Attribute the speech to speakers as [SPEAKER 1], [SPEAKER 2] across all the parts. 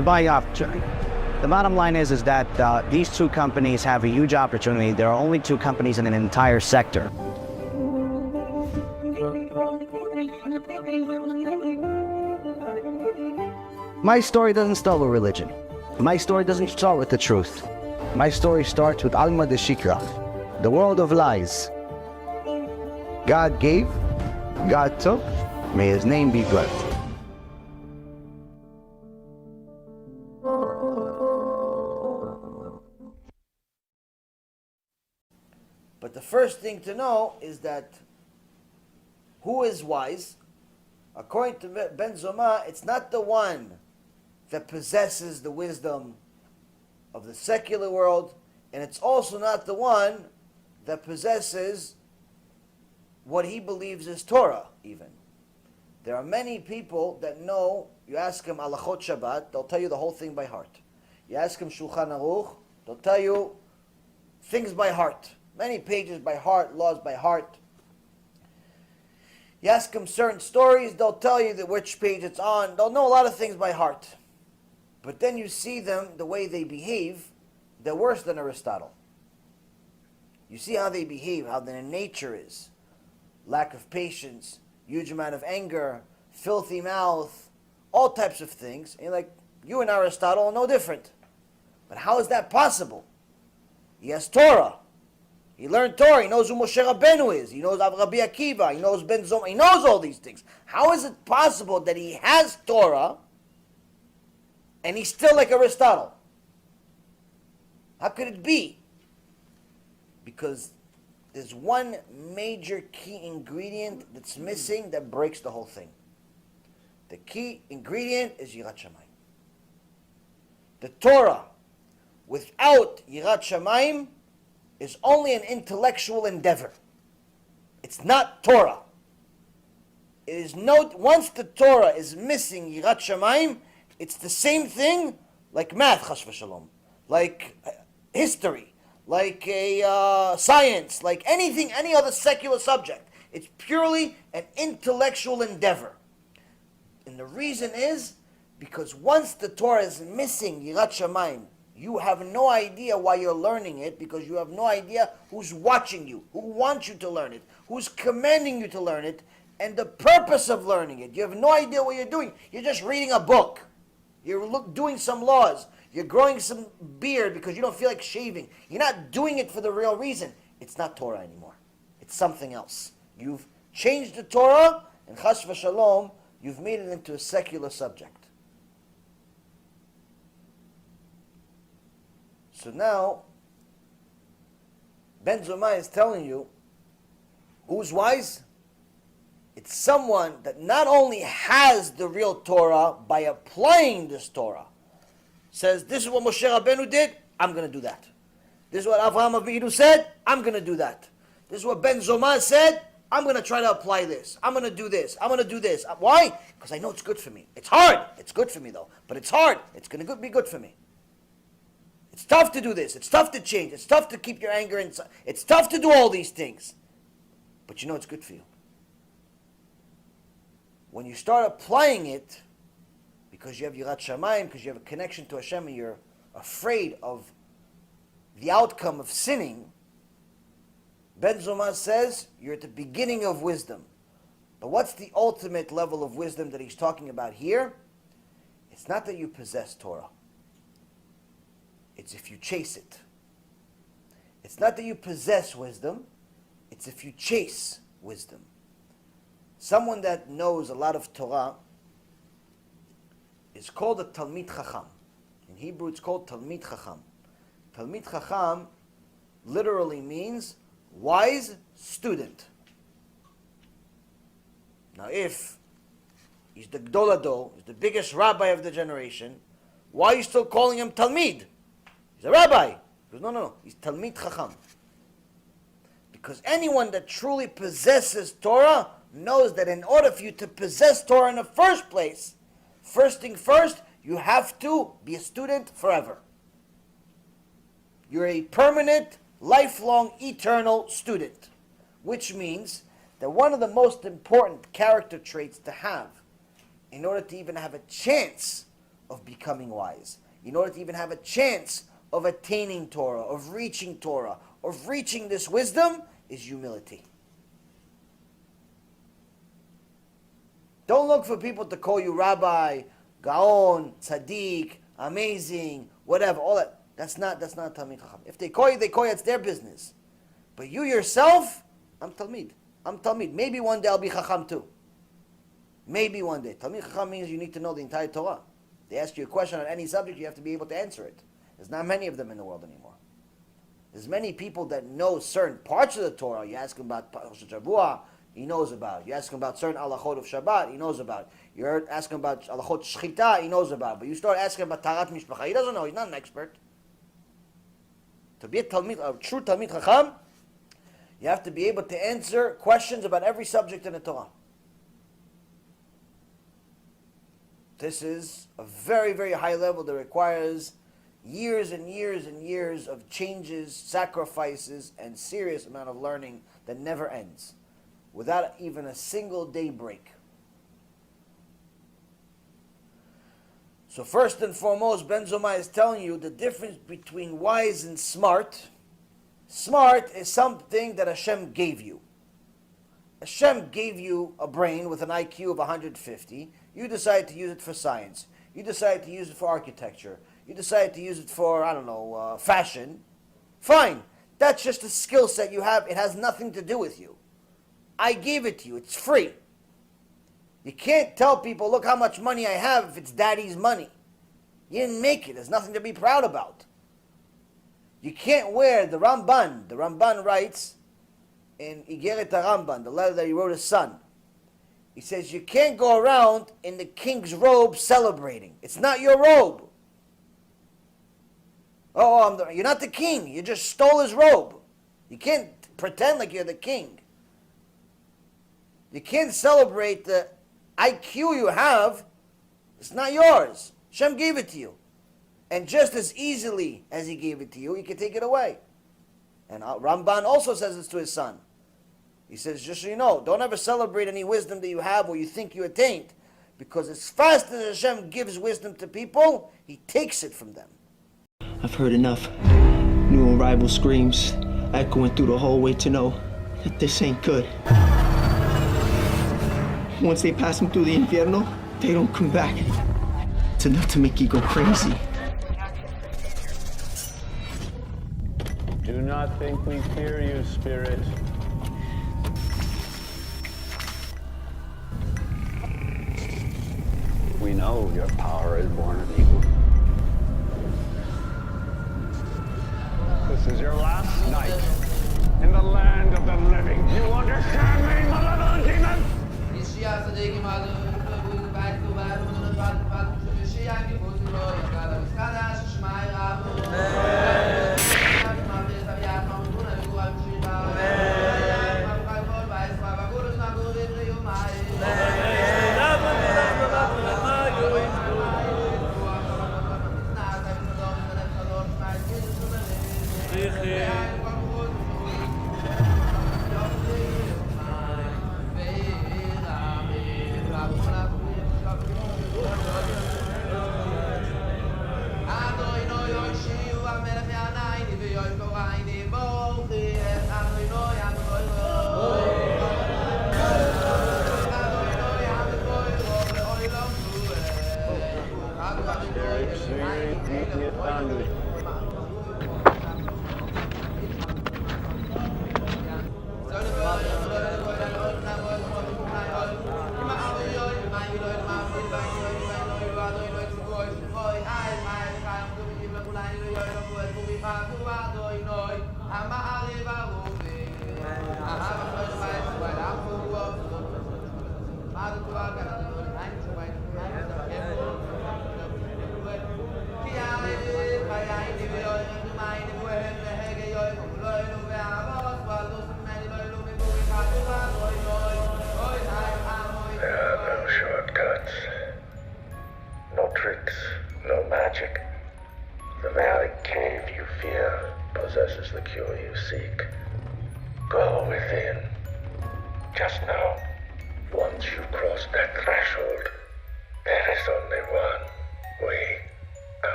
[SPEAKER 1] to buy opportunity. The bottom line is that these two companies have a huge opportunity. There are only two companies in an entire sector. My story doesn't start with religion. My story doesn't start with the truth. My story starts with Alma de Shikra, the world of lies. God gave, God took, may His name be blessed.
[SPEAKER 2] But the first thing to know is that who is wise? According to Ben Zoma, it's not the one that possesses the wisdom of the secular world, and it's also not the one that possesses what he believes is Torah, even. There are many people that know, you ask them Alachot Shabbat, they'll tell you the whole thing by heart. You ask them Shulchan Aruch, they'll tell you things by heart. Many pages by heart, laws by heart. You ask them certain stories, they'll tell you that which page it's on. They'll know a lot of things by heart. But then you see them, the way they behave, they're worse than Aristotle. You see how they behave, how their nature is. Lack of patience, huge amount of anger, filthy mouth, all types of things. And you're like, you and Aristotle are no different. But how is that possible? He has Torah. He learned Torah. He knows who Moshe Rabbeinu is. He knows Rabbi Akiva. He knows Ben Zoma. He knows all these things. How is it possible that he has Torah and he's still like Aristotle? How could it be? Because there's one major key ingredient that's missing that breaks the whole thing. The key ingredient is YIRAT SHAMAYIM. The Torah, without YIRAT SHAMAYIM, is only an intellectual endeavor. It's not Torah. It is once the Torah is missing YIRAT SHAMAYIM, it's the same thing like math, chas v'shalom, like history, like science, like anything, any other secular subject. It's purely an intellectual endeavor. And the reason is because once the Torah is missing YIRAT SHAMAYIM, you have no idea why you're learning it, because you have no idea who's watching you, who wants you to learn it, who's commanding you to learn it, and the purpose of learning it. You have no idea what you're doing. You're just reading a book. You're doing some laws. You're growing some beard because you don't feel like shaving. You're not doing it for the real reason. It's not Torah anymore. It's something else. You've changed the Torah, and chas v'shalom, you've made it into a secular subject. So now, Ben Zoma is telling you, who's wise? It's someone that not only has the real Torah by applying this Torah, says, this is what Moshe Rabbeinu did, I'm going to do that. This is what Avraham Avinu said, I'm going to do that. This is what Ben Zoma said, I'm going to try to apply this. I'm going to do this. I'm going to do this. Why? Because I know it's good for me. It's hard. It's good for me though. But it's hard. It's going to be good for me. It's tough to do this. It's tough to change. It's tough to keep your anger inside. It's tough to do all these things. But you know it's good for you. When you start applying it, because you have YIRAT SHAMAYIM, because you have a connection to HaShem, and you're afraid of the outcome of sinning, Ben Zoma says you're at the beginning of wisdom. But what's the ultimate level of wisdom that he's talking about here? It's not that you possess Torah. It's if you chase it. It's not that you possess wisdom. It's if you chase wisdom. Someone that knows a lot of Torah is called a Talmid Chacham. In Hebrew it's called Talmid Chacham. Talmid Chacham literally means wise student. Now if he's the Gdol Ador, he's the biggest rabbi of the generation, why are you still calling him Talmid? He's a rabbi. He goes, no, he's Talmid Chacham. Because anyone that truly possesses Torah knows that in order for you to possess Torah in the first place, first thing first, you have to be a student forever. You're a permanent, lifelong, eternal student. Which means that one of the most important character traits to have in order to even have a chance of becoming wise, in order to even have a chance of attaining Torah, of reaching Torah, of reaching this wisdom, is humility. Don't look for people to call you rabbi, gaon, tzaddik, amazing, whatever, all that. That's not Talmid Chacham. If they call you, it's their business. But you yourself, I'm Talmid. Maybe one day I'll be Chacham too. Maybe one day. Talmid Chacham means you need to know the entire Torah. They ask you a question on any subject, you have to be able to answer it. There's not many of them in the world anymore. There's many people that know certain parts of the Torah. You ask him about Parashat Shavua, he knows about it. You ask him about certain halachot of Shabbat, he knows about it. You ask him about halachot Shchita, he knows about it. But you start asking about Tarat Mishpacha, he doesn't know, he's not an expert. To be a true Talmid Chacham, you have to be able to answer questions about every subject in the Torah. This is a very, very high level that requires years and years and years of changes, sacrifices, and serious amount of learning that never ends, without even a single day break. So first and foremost, Ben Zoma is telling you the difference between wise and smart. Smart is something that Hashem gave you. Hashem gave you a brain with an IQ of 150. You decide to use it for science. You decide to use it for architecture. You decide to use it for, fashion. Fine. That's just a skill set you have. It has nothing to do with you. I gave it to you. It's free. You can't tell people, look how much money I have if it's daddy's money. You didn't make it. There's nothing to be proud about. You can't wear the Ramban. The Ramban writes in YIRAT Ramban, the letter that he wrote his son. He says, you can't go around in the king's robe celebrating. It's not your robe. You're not the king. You just stole his robe. You can't pretend like you're the king. You can't celebrate the IQ you have. It's not yours. Hashem gave it to you. And just as easily as he gave it to you, he can take it away. And Ramban also says this to his son. He says, just so you know, don't ever celebrate any wisdom that you have or you think you attained. Because as fast as Hashem gives wisdom to people, he takes it from them.
[SPEAKER 3] I've heard enough. New arrival screams, echoing through the hallway to know that this ain't good. Once they pass them through the infierno, they don't come back. It's enough to make you go crazy.
[SPEAKER 4] Do not think we fear you, Spirit. We know your power is born of evil. This is your last night in the land of the living. You understand me, malevolent demon?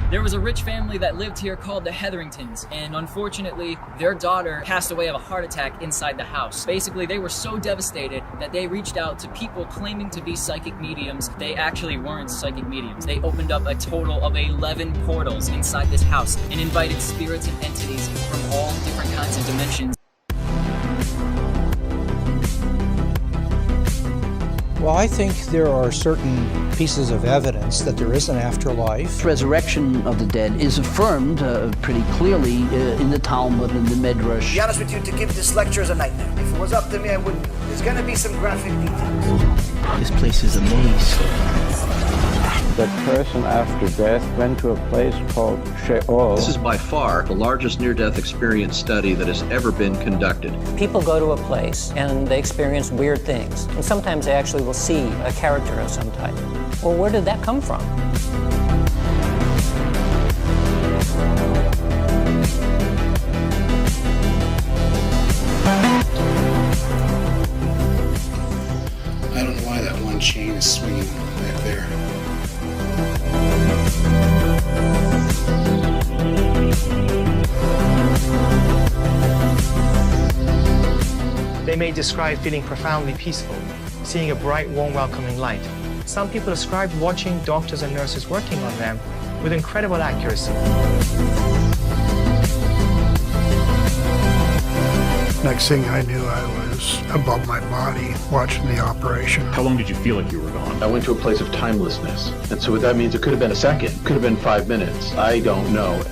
[SPEAKER 5] There was a rich family that lived here called the Hetheringtons, and unfortunately, their daughter passed away of a heart attack inside the house. Basically, they were so devastated that they reached out to people claiming to be psychic mediums. They actually weren't psychic mediums. They opened up a total of 11 portals inside this house and invited spirits and entities from all different kinds of dimensions.
[SPEAKER 6] Well, I think there are certain pieces of evidence that there is an afterlife.
[SPEAKER 7] Resurrection of the dead is affirmed pretty clearly in the Talmud and the Midrash.
[SPEAKER 2] To be honest with you, to give this lecture is a nightmare. If it was up to me, I wouldn't do it. There's going to be some graphic details.
[SPEAKER 3] This place is a maze.
[SPEAKER 8] The person after death went to a place called Sheol.
[SPEAKER 9] This is by far the largest near-death experience study that has ever been conducted.
[SPEAKER 10] People go to a place and they experience weird things. And sometimes they actually will see a character of some type. Well, where did that come from?
[SPEAKER 11] I don't know why that one chain is swinging back there.
[SPEAKER 12] They may describe feeling profoundly peaceful, seeing a bright, warm, welcoming light. Some people describe watching doctors and nurses working on them with incredible accuracy.
[SPEAKER 11] Next thing I knew, I was above my body watching the operation.
[SPEAKER 13] How long did you feel like you were gone?
[SPEAKER 9] I went to a place of timelessness. And so what that means, it could have been a second, could have been 5 minutes. I don't know.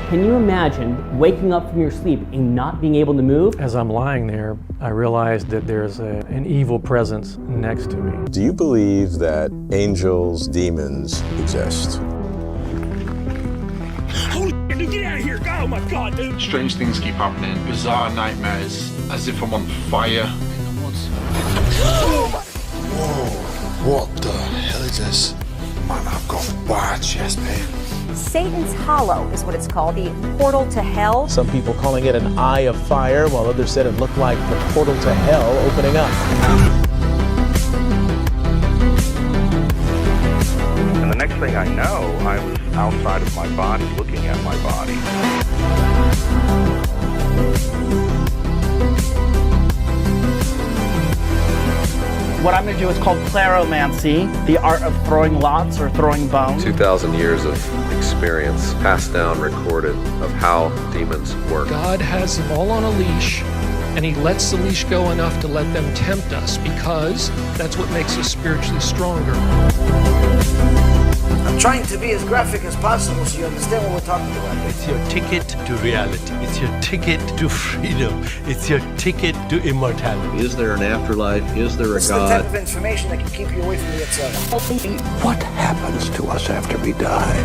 [SPEAKER 14] Can you imagine waking up from your sleep and not being able to move?
[SPEAKER 15] As I'm lying there, I realized that there's an evil presence next to me.
[SPEAKER 16] Do you believe that angels, demons exist?
[SPEAKER 13] Holy dude, get out of here! Oh my god, dude!
[SPEAKER 17] Strange things keep happening. Bizarre nightmares, as if I'm on fire.
[SPEAKER 11] Whoa, what the hell is this? Man, I've got bad chest pain.
[SPEAKER 18] Satan's Hollow is what it's called, the portal to hell.
[SPEAKER 19] Some people calling it an eye of fire, while others said it looked like the portal to hell opening up.
[SPEAKER 4] And the next thing I know, I was outside of my body, looking at my body.
[SPEAKER 20] What I'm going to do is called claromancy, the art of throwing lots or throwing bones.
[SPEAKER 16] 2,000 years of experience, passed down, recorded, of how demons work.
[SPEAKER 21] God has them all on a leash, and he lets the leash go enough to let them tempt us, because that's what makes us spiritually stronger.
[SPEAKER 2] I'm trying to be as graphic as possible so you understand what we're talking about.
[SPEAKER 22] It's your ticket to reality. It's your ticket to freedom. It's your ticket to immortality.
[SPEAKER 9] Is there an afterlife? Is there a
[SPEAKER 2] This
[SPEAKER 9] God?
[SPEAKER 2] is the type of information that can keep you away from the Yetzirah.
[SPEAKER 11] What happens to us after we die?